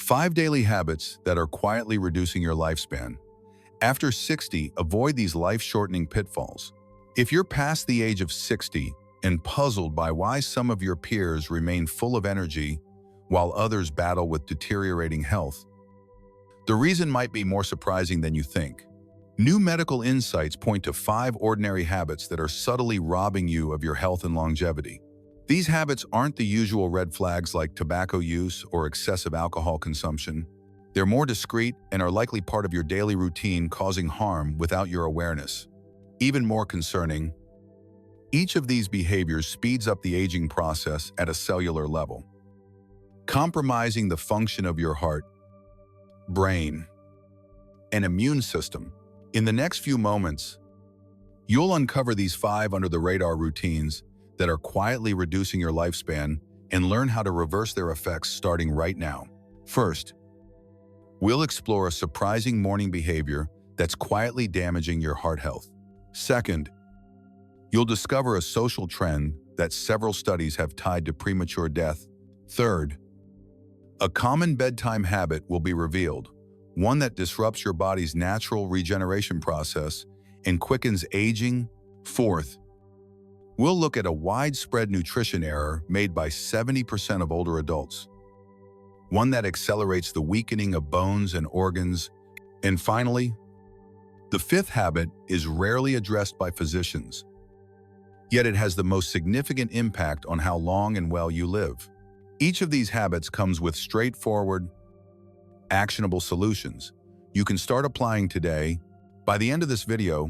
5 daily habits that are quietly reducing your lifespan. After 60, avoid these life-shortening pitfalls. If you're past the age of 60 and puzzled by why some of your peers remain full of energy while others battle with deteriorating health, the reason might be more surprising than you think. New medical insights point to 5 ordinary habits that are subtly robbing you of your health and longevity. These habits aren't the usual red flags like tobacco use or excessive alcohol consumption. They're more discreet and are likely part of your daily routine, causing harm without your awareness. Even more concerning, each of these behaviors speeds up the aging process at a cellular level, compromising the function of your heart, brain, and immune system. In the next few moments, you'll uncover these 5 under-the-radar routines that are quietly reducing your lifespan and learn how to reverse their effects starting right now. First, we'll explore a surprising morning behavior that's quietly damaging your heart health. Second, you'll discover a social trend that several studies have tied to premature death. Third, a common bedtime habit will be revealed, one that disrupts your body's natural regeneration process and quickens aging. Fourth, we'll look at a widespread nutrition error made by 70% of older adults, one that accelerates the weakening of bones and organs. And finally, the 5th habit is rarely addressed by physicians, yet it has the most significant impact on how long and well you live. Each of these habits comes with straightforward, actionable solutions you can start applying today. By the end of this video,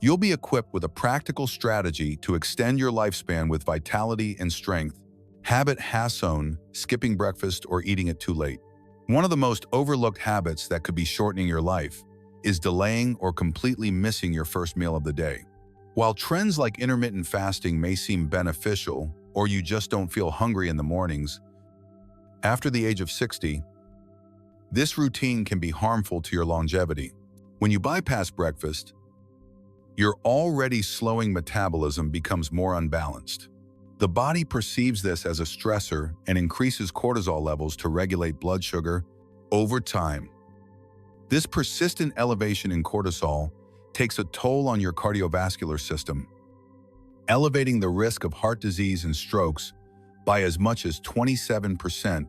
you'll be equipped with a practical strategy to extend your lifespan with vitality and strength. Habit Hasson, skipping breakfast or eating it too late. One of the most overlooked habits that could be shortening your life is delaying or completely missing your first meal of the day. While trends like intermittent fasting may seem beneficial, or you just don't feel hungry in the mornings, after the age of 60, this routine can be harmful to your longevity. When you bypass breakfast, your already slowing metabolism becomes more unbalanced. The body perceives this as a stressor and increases cortisol levels to regulate blood sugar. Over time, this persistent elevation in cortisol takes a toll on your cardiovascular system, elevating the risk of heart disease and strokes by as much as 27%,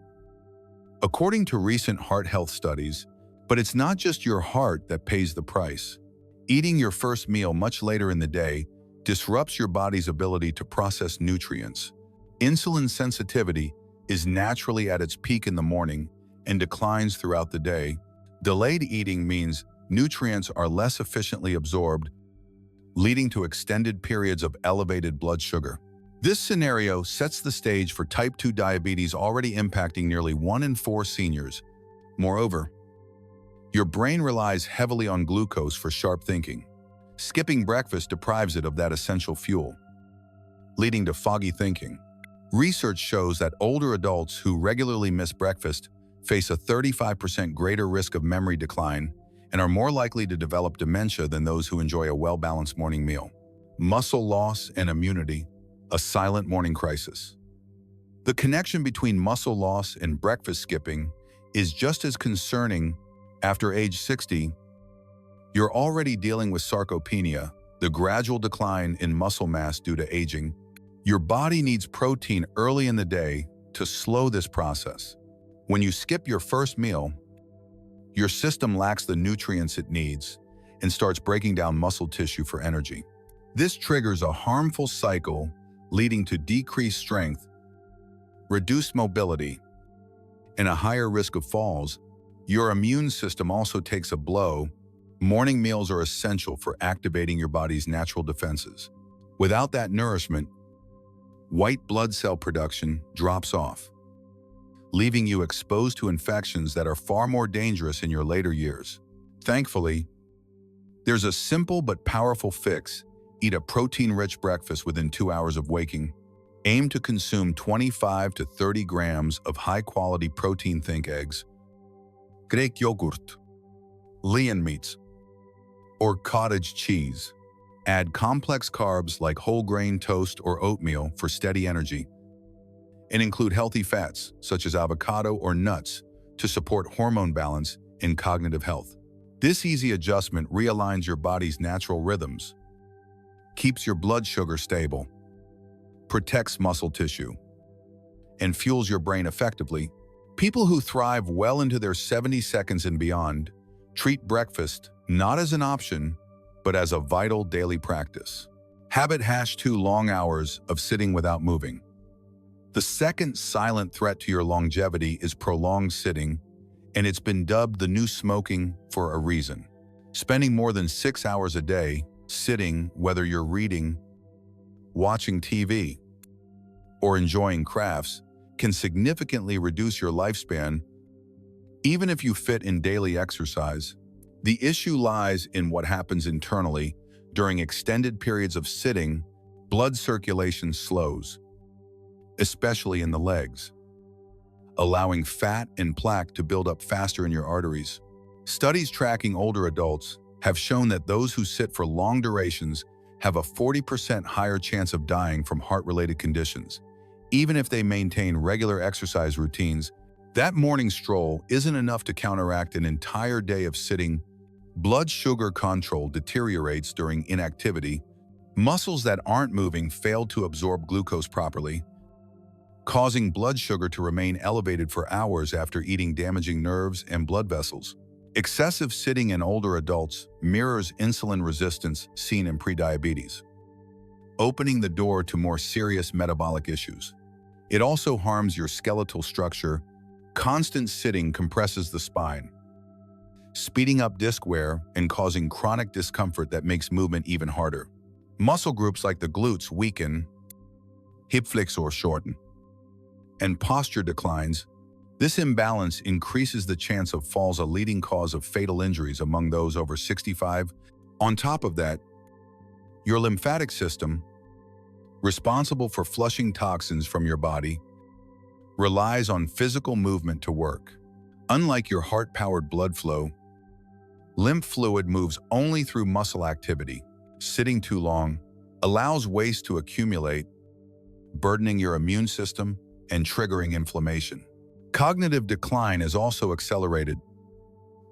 according to recent heart health studies. But it's not just your heart that pays the price. Eating your first meal much later in the day disrupts your body's ability to process nutrients. Insulin sensitivity is naturally at its peak in the morning and declines throughout the day. Delayed eating means nutrients are less efficiently absorbed, leading to extended periods of elevated blood sugar. This scenario sets the stage for type 2 diabetes, already impacting nearly 1 in 4 seniors. Moreover, your brain relies heavily on glucose for sharp thinking. Skipping breakfast deprives it of that essential fuel, leading to foggy thinking. Research shows that older adults who regularly miss breakfast face a 35% greater risk of memory decline and are more likely to develop dementia than those who enjoy a well-balanced morning meal. Muscle loss and immunity, a silent morning crisis. The connection between muscle loss and breakfast skipping is just as concerning. After age 60, you're already dealing with sarcopenia, the gradual decline in muscle mass due to aging. Your body needs protein early in the day to slow this process. When you skip your first meal, your system lacks the nutrients it needs and starts breaking down muscle tissue for energy. This triggers a harmful cycle, leading to decreased strength, reduced mobility, and a higher risk of falls. Your immune system also takes a blow. Morning meals are essential for activating your body's natural defenses. Without that nourishment, white blood cell production drops off, leaving you exposed to infections that are far more dangerous in your later years. Thankfully, there's a simple but powerful fix. Eat a protein-rich breakfast within 2 hours of waking. Aim to consume 25 to 30 grams of high-quality protein. Think eggs, Greek yogurt, lean meats, or cottage cheese. Add complex carbs like whole grain toast or oatmeal for steady energy, and include healthy fats such as avocado or nuts to support hormone balance and cognitive health. This easy adjustment realigns your body's natural rhythms, keeps your blood sugar stable, protects muscle tissue, and fuels your brain effectively. People who thrive well into their 70 seconds and beyond treat breakfast not as an option, but as a vital daily practice. Habit #2 long hours of sitting without moving. The second silent threat to your longevity is prolonged sitting, and it's been dubbed the new smoking for a reason. Spending more than 6 hours a day sitting, whether you're reading, watching TV, or enjoying crafts, can significantly reduce your lifespan, even if you fit in daily exercise. The issue lies in what happens internally. During extended periods of sitting, blood circulation slows, especially in the legs, allowing fat and plaque to build up faster in your arteries. Studies tracking older adults have shown that those who sit for long durations have a 40% higher chance of dying from heart-related conditions. Even if they maintain regular exercise routines, that morning stroll isn't enough to counteract an entire day of sitting. Blood sugar control deteriorates during inactivity. Muscles that aren't moving fail to absorb glucose properly, causing blood sugar to remain elevated for hours after eating, damaging nerves and blood vessels. Excessive sitting in older adults mirrors insulin resistance seen in prediabetes, opening the door to more serious metabolic issues. It also harms your skeletal structure. Constant sitting compresses the spine, speeding up disc wear and causing chronic discomfort that makes movement even harder. Muscle groups like the glutes weaken, hip flex or shorten, and posture declines. This imbalance increases the chance of falls, a leading cause of fatal injuries among those over 65. On top of that, your lymphatic system, responsible for flushing toxins from your body, relies on physical movement to work. Unlike your heart-powered blood flow, lymph fluid moves only through muscle activity. Sitting too long allows waste to accumulate, burdening your immune system and triggering inflammation. Cognitive decline is also accelerated.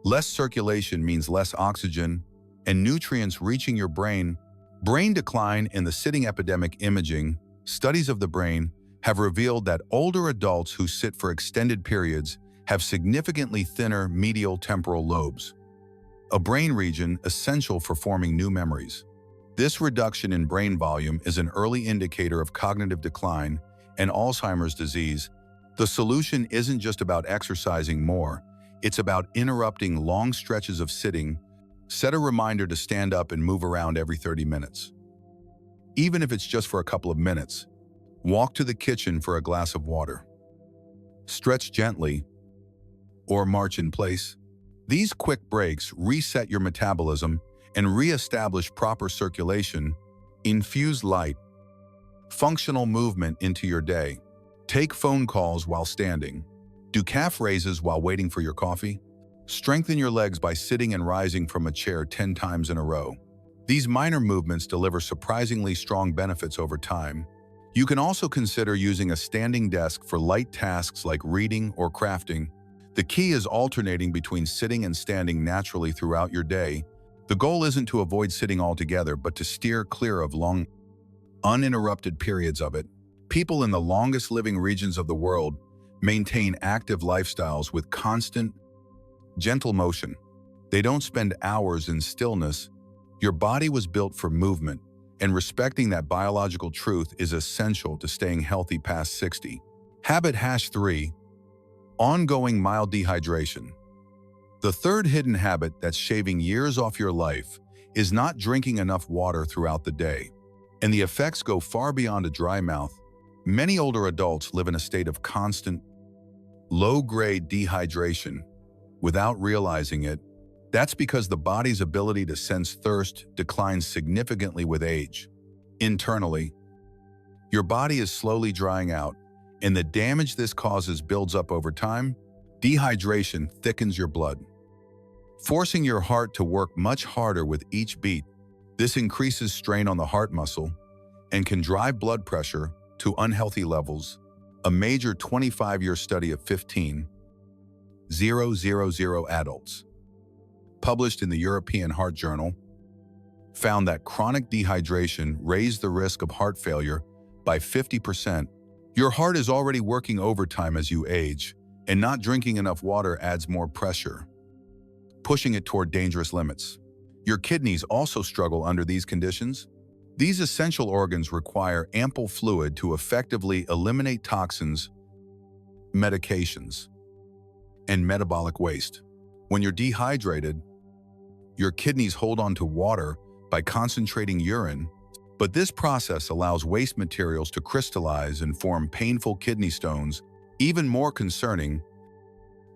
Less circulation means less oxygen and nutrients reaching your brain. Brain decline in the sitting epidemic. Imaging studies of the brain have revealed that older adults who sit for extended periods have significantly thinner medial temporal lobes, a brain region essential for forming new memories. This reduction in brain volume is an early indicator of cognitive decline and Alzheimer's disease. The solution isn't just about exercising more, it's about interrupting long stretches of sitting. Set a reminder to stand up and move around every 30 minutes. Even if it's just for a couple of minutes, walk to the kitchen for a glass of water. Stretch gently or march in place. These quick breaks reset your metabolism and re-establish proper circulation. Infuse light, functional movement into your day. Take phone calls while standing. Do calf raises while waiting for your coffee. Strengthen your legs by sitting and rising from a chair 10 times in a row. These minor movements deliver surprisingly strong benefits over time. You can also consider using a standing desk for light tasks like reading or crafting. The key is alternating between sitting and standing naturally throughout your day. The goal isn't to avoid sitting altogether, but to steer clear of long, uninterrupted periods of it. People in the longest living regions of the world maintain active lifestyles with constant, gentle motion. They don't spend hours in stillness. Your body was built for movement, and respecting that biological truth is essential to staying healthy past 60. Habit #3, ongoing mild dehydration. The third hidden habit that's shaving years off your life is not drinking enough water throughout the day, and the effects go far beyond a dry mouth. Many older adults live in a state of constant, low-grade dehydration without realizing it. That's because the body's ability to sense thirst declines significantly with age. Internally, your body is slowly drying out, and the damage this causes builds up over time. Dehydration thickens your blood, forcing your heart to work much harder with each beat. This increases strain on the heart muscle and can drive blood pressure to unhealthy levels. A major 25-year study of 15 adults, published in the European Heart Journal, found that chronic dehydration raised the risk of heart failure by 50%. Your heart is already working overtime as you age, and not drinking enough water adds more pressure, pushing it toward dangerous limits. Your kidneys also struggle under these conditions. These essential organs require ample fluid to effectively eliminate toxins, medications, and metabolic waste. When you're dehydrated, your kidneys hold on to water by concentrating urine, but this process allows waste materials to crystallize and form painful kidney stones. Even more concerning,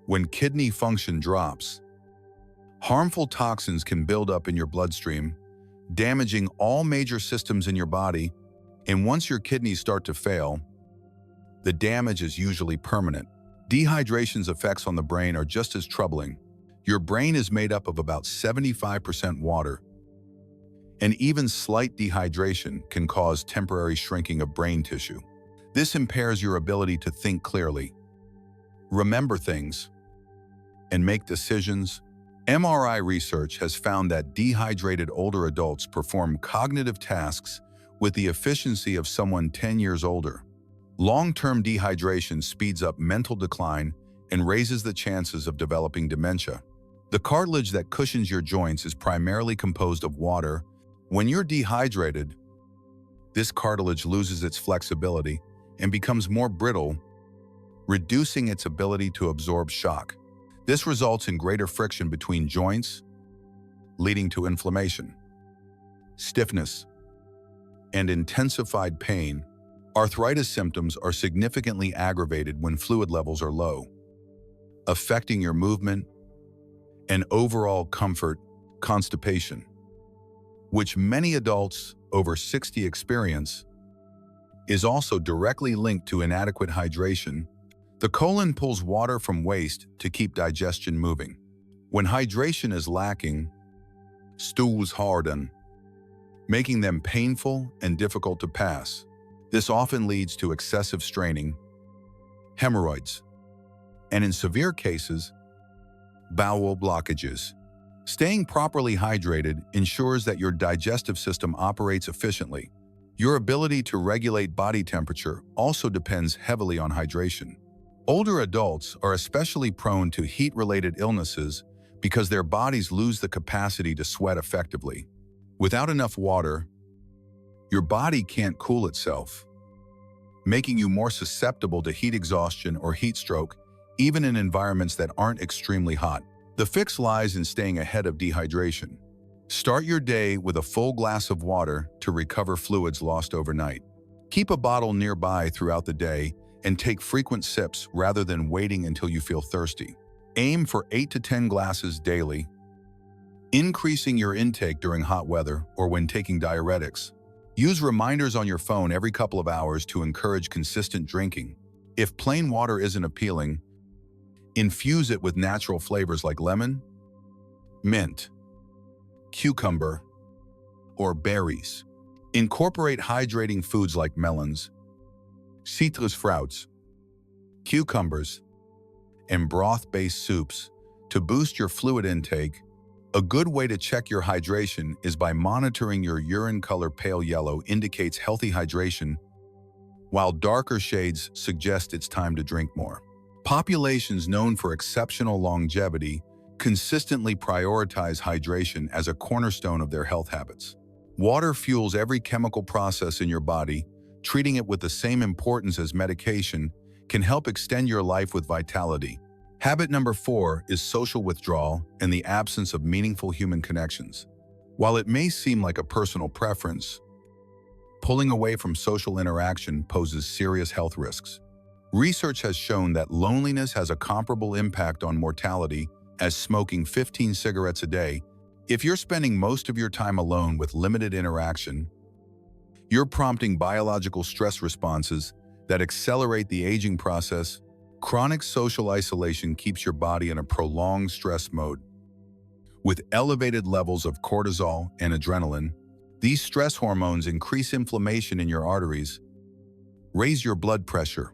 when kidney function drops, harmful toxins can build up in your bloodstream, damaging all major systems in your body, and once your kidneys start to fail, the damage is usually permanent. Dehydration's effects on the brain are just as troubling. Your brain is made up of about 75% water, and even slight dehydration can cause temporary shrinking of brain tissue. This impairs your ability to think clearly, remember things, and make decisions. MRI research has found that dehydrated older adults perform cognitive tasks with the efficiency of someone 10 years older. Long-term dehydration speeds up mental decline and raises the chances of developing dementia. The cartilage that cushions your joints is primarily composed of water. When you're dehydrated, this cartilage loses its flexibility and becomes more brittle, reducing its ability to absorb shock. This results in greater friction between joints, leading to inflammation, stiffness, and intensified pain. Arthritis symptoms are significantly aggravated when fluid levels are low, affecting your movement and overall comfort. Constipation, which many adults over 60 experience, is also directly linked to inadequate hydration. The colon pulls water from waste to keep digestion moving. When hydration is lacking, stools harden, making them painful and difficult to pass. This often leads to excessive straining, hemorrhoids, and in severe cases, bowel blockages. Staying properly hydrated ensures that your digestive system operates efficiently. Your ability to regulate body temperature also depends heavily on hydration. Older adults are especially prone to heat-related illnesses because their bodies lose the capacity to sweat effectively. Without enough water, your body can't cool itself, making you more susceptible to heat exhaustion or heat stroke, even in environments that aren't extremely hot. The fix lies in staying ahead of dehydration. Start your day with a full glass of water to recover fluids lost overnight. Keep a bottle nearby throughout the day and take frequent sips rather than waiting until you feel thirsty. Aim for 8 to 10 glasses daily, increasing your intake during hot weather or when taking diuretics. Use reminders on your phone every couple of hours to encourage consistent drinking. If plain water isn't appealing, infuse it with natural flavors like lemon, mint, cucumber, or berries. Incorporate hydrating foods like melons, citrus fruits, cucumbers, and broth-based soups to boost your fluid intake. A good way to check your hydration is by monitoring your urine color. Pale yellow indicates healthy hydration, while darker shades suggest it's time to drink more. Populations known for exceptional longevity consistently prioritize hydration as a cornerstone of their health habits. Water fuels every chemical process in your body. Treating it with the same importance as medication can help extend your life with vitality. Habit number 4 is social withdrawal and the absence of meaningful human connections. While it may seem like a personal preference, pulling away from social interaction poses serious health risks. Research has shown that loneliness has a comparable impact on mortality as smoking 15 cigarettes a day. If you're spending most of your time alone with limited interaction, you're prompting biological stress responses that accelerate the aging process. Chronic social isolation keeps your body in a prolonged stress mode. With elevated levels of cortisol and adrenaline, these stress hormones increase inflammation in your arteries, raise your blood pressure,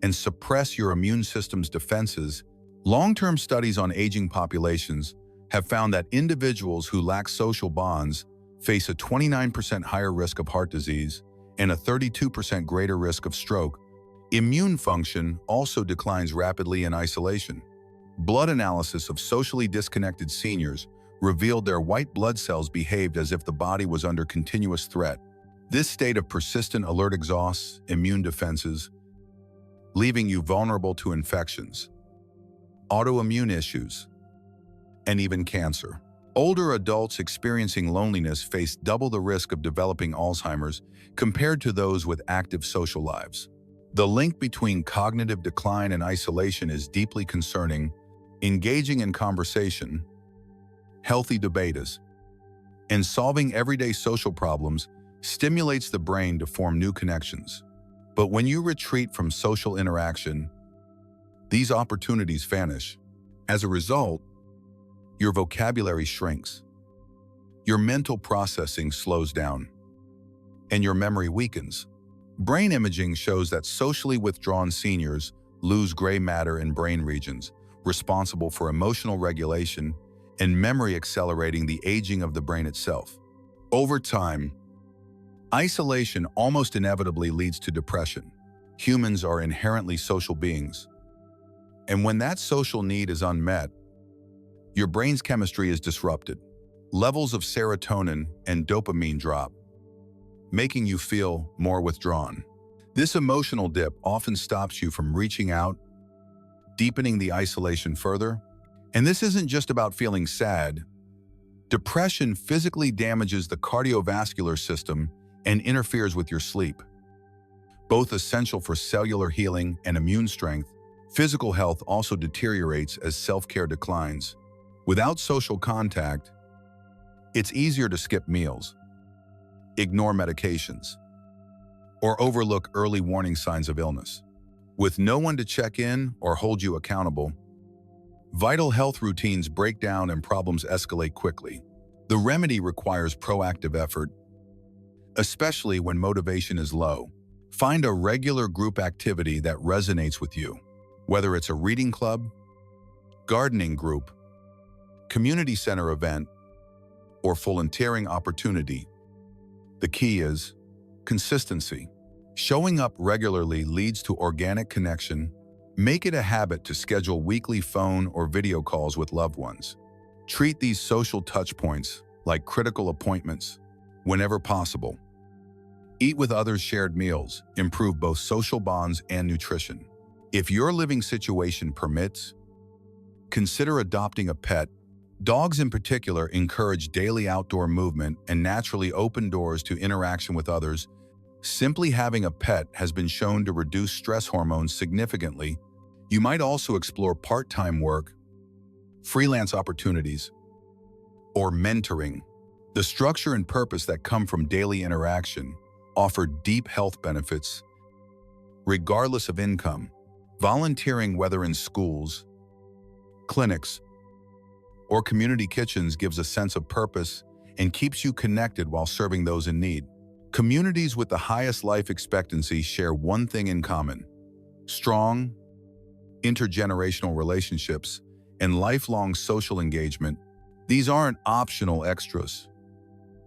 and suppress your immune system's defenses. Long-term studies on aging populations have found that individuals who lack social bonds face a 29% higher risk of heart disease and a 32% greater risk of stroke. Immune function also declines rapidly in isolation. Blood analysis of socially disconnected seniors revealed their white blood cells behaved as if the body was under continuous threat. This state of persistent alert exhausts immune defenses, leaving you vulnerable to infections, autoimmune issues, and even cancer. Older adults experiencing loneliness face double the risk of developing Alzheimer's compared to those with active social lives. The link between cognitive decline and isolation is deeply concerning. Engaging in conversation, healthy debates, and solving everyday social problems stimulates the brain to form new connections. But when you retreat from social interaction, these opportunities vanish. As a result, your vocabulary shrinks, your mental processing slows down, and your memory weakens. Brain imaging shows that socially withdrawn seniors lose gray matter in brain regions responsible for emotional regulation and memory, accelerating the aging of the brain itself. Over time, isolation almost inevitably leads to depression. Humans are inherently social beings, and when that social need is unmet, your brain's chemistry is disrupted. Levels of serotonin and dopamine drop, making you feel more withdrawn. This emotional dip often stops you from reaching out, deepening the isolation further. And this isn't just about feeling sad. Depression physically damages the cardiovascular system and interferes with your sleep. Both essential for cellular healing and immune strength, physical health also deteriorates as self-care declines. Without social contact, it's easier to skip meals, ignore medications, or overlook early warning signs of illness. With no one to check in or hold you accountable, vital health routines break down and problems escalate quickly. The remedy requires proactive effort, especially when motivation is low. Find a regular group activity that resonates with you, whether it's a reading club, gardening group, community center event, or volunteering opportunity. The key is consistency. Showing up regularly leads to organic connection. Make it a habit to schedule weekly phone or video calls with loved ones. Treat these social touchpoints like critical appointments whenever possible. Eat with others, shared meals improve both social bonds and nutrition. If your living situation permits, consider adopting a pet. Dogs in particular encourage daily outdoor movement and naturally open doors to interaction with others. Simply having a pet has been shown to reduce stress hormones significantly. You might also explore part-time work, freelance opportunities, or mentoring. The structure and purpose that come from daily interaction offer deep health benefits, regardless of income. Volunteering, whether in schools, clinics, or community kitchens, gives a sense of purpose and keeps you connected while serving those in need. Communities with the highest life expectancy share one thing in common: strong, intergenerational relationships and lifelong social engagement. These aren't optional extras.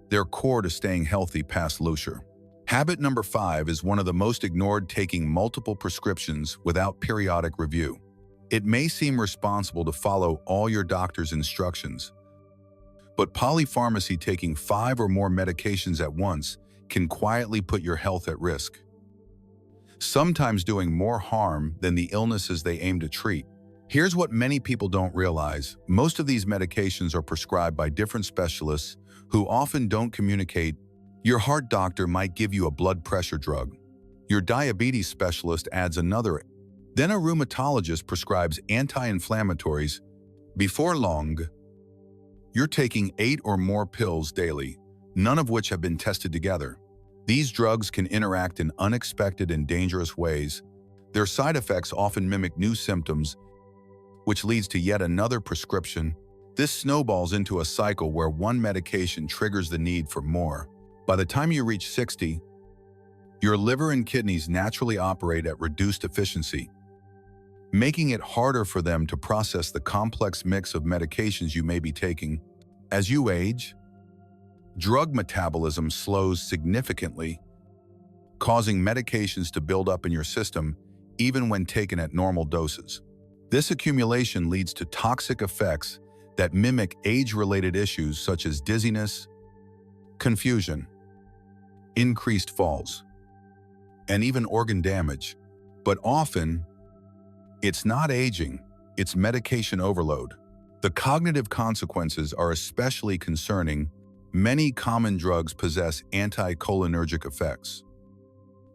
They're core to staying healthy past leisure. Habit number 5 is one of the most ignored: taking multiple prescriptions without periodic review. It may seem responsible to follow all your doctor's instructions, but polypharmacy, taking 5 or more medications at once, can quietly put your health at risk, sometimes doing more harm than the illnesses they aim to treat. Here's what many people don't realize: most of these medications are prescribed by different specialists who often don't communicate. Your heart doctor might give you a blood pressure drug. Your diabetes specialist adds another. Then a rheumatologist prescribes anti-inflammatories. Before long, you're taking 8 or more pills daily, none of which have been tested together. These drugs can interact in unexpected and dangerous ways. Their side effects often mimic new symptoms, which leads to yet another prescription. This snowballs into a cycle where one medication triggers the need for more. By the time you reach 60, your liver and kidneys naturally operate at reduced efficiency, making it harder for them to process the complex mix of medications you may be taking. As you age, drug metabolism slows significantly, causing medications to build up in your system even when taken at normal doses. This accumulation leads to toxic effects that mimic age-related issues such as dizziness, confusion, increased falls, and even organ damage. But often, it's not aging, it's medication overload. The cognitive consequences are especially concerning. Many common drugs possess anticholinergic effects,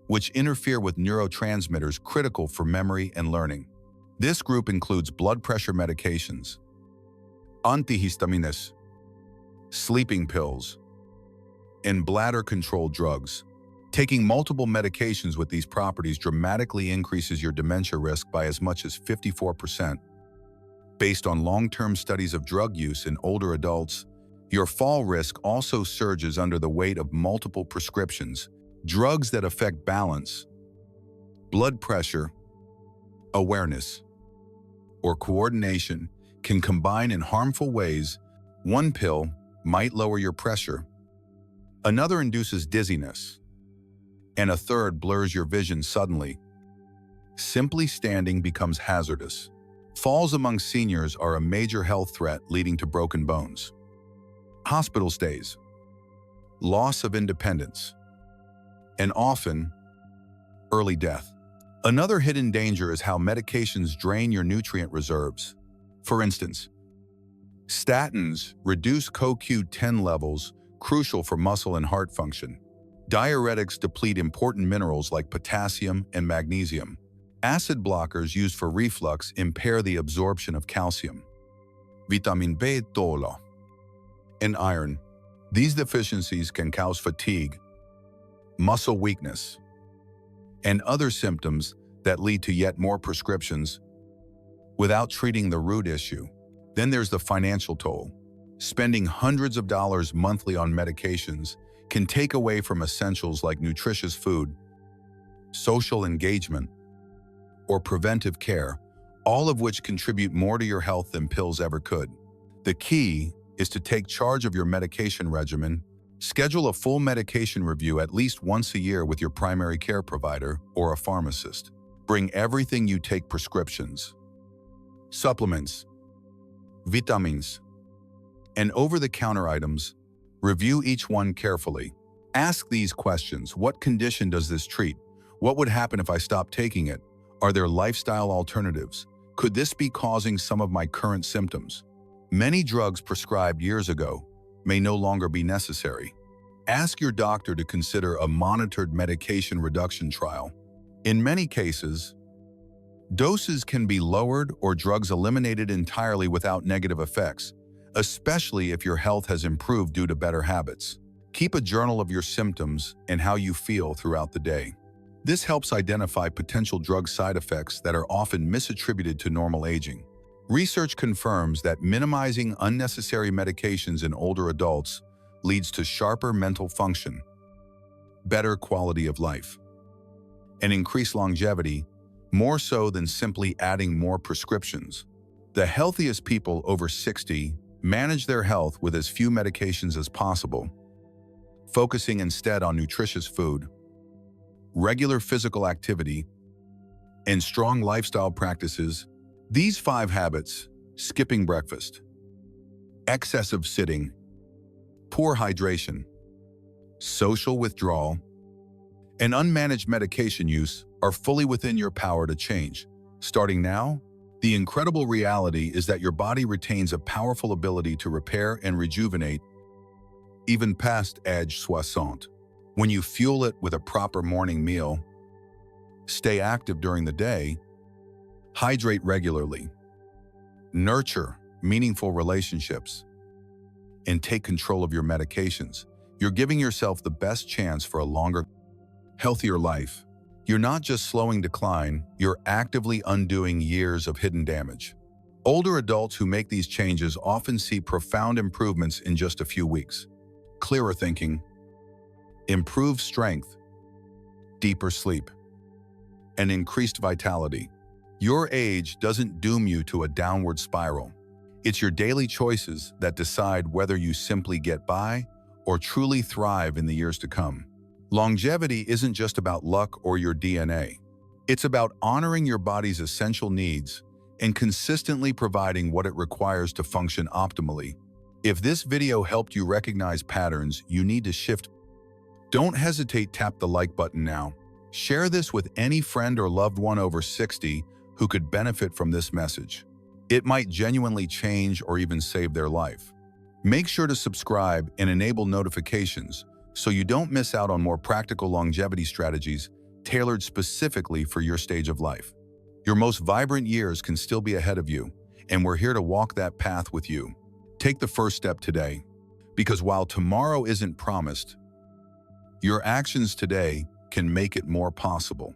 which interfere with neurotransmitters critical for memory and learning. This group includes blood pressure medications, antihistamines, sleeping pills, and bladder control drugs. Taking multiple medications with these properties dramatically increases your dementia risk by as much as 54%. Based on long-term studies of drug use in older adults, your fall risk also surges under the weight of multiple prescriptions. Drugs that affect balance, blood pressure, awareness, or coordination can combine in harmful ways. One pill might lower your pressure, another induces dizziness, and a third blurs your vision suddenly. Simply standing becomes hazardous. Falls among seniors are a major health threat, leading to broken bones, hospital stays, loss of independence, and often early death. Another hidden danger is how medications drain your nutrient reserves. For instance, statins reduce CoQ10 levels, crucial for muscle and heart function. Diuretics deplete important minerals like potassium and magnesium. Acid blockers used for reflux impair the absorption of calcium, vitamin B12, and iron. These deficiencies can cause fatigue, muscle weakness, and other symptoms that lead to yet more prescriptions without treating the root issue. Then there's the financial toll. Spending hundreds of dollars monthly on medications can take away from essentials like nutritious food, social engagement, or preventive care, all of which contribute more to your health than pills ever could. The key is to take charge of your medication regimen. Schedule a full medication review at least once a year with your primary care provider or a pharmacist. Bring everything you take: prescriptions, supplements, vitamins, and over-the-counter items. Review each one carefully. Ask these questions: what condition does this treat? What would happen if I stopped taking it? Are there lifestyle alternatives? Could this be causing some of my current symptoms? Many drugs prescribed years ago may no longer be necessary. Ask your doctor to consider a monitored medication reduction trial. In many cases, doses can be lowered or drugs eliminated entirely without negative effects, especially if your health has improved due to better habits. Keep a journal of your symptoms and how you feel throughout the day. This helps identify potential drug side effects that are often misattributed to normal aging. Research confirms that minimizing unnecessary medications in older adults leads to sharper mental function, better quality of life, and increased longevity, more so than simply adding more prescriptions. The healthiest people over 60 manage their health with as few medications as possible, focusing instead on nutritious food, regular physical activity, and strong lifestyle practices. These 5 habits: skipping breakfast, excessive sitting, poor hydration, social withdrawal, and unmanaged medication use, are fully within your power to change. Starting now, the incredible reality is that your body retains a powerful ability to repair and rejuvenate even past age 60. When you fuel it with a proper morning meal, stay active during the day, hydrate regularly, nurture meaningful relationships, and take control of your medications, you're giving yourself the best chance for a longer, healthier life. You're not just slowing decline, you're actively undoing years of hidden damage. Older adults who make these changes often see profound improvements in just a few weeks. Clearer thinking, improved strength, deeper sleep, and increased vitality. Your age doesn't doom you to a downward spiral. It's your daily choices that decide whether you simply get by or truly thrive in the years to come. Longevity isn't just about luck or your DNA. It's about honoring your body's essential needs and consistently providing what it requires to function optimally. If this video helped you recognize patterns you need to shift, don't hesitate, tap the like button now. Share this with any friend or loved one over 60 who could benefit from this message. It might genuinely change or even save their life. Make sure to subscribe and enable notifications so you don't miss out on more practical longevity strategies tailored specifically for your stage of life. Your most vibrant years can still be ahead of you, and we're here to walk that path with you. Take the first step today, because while tomorrow isn't promised, your actions today can make it more possible.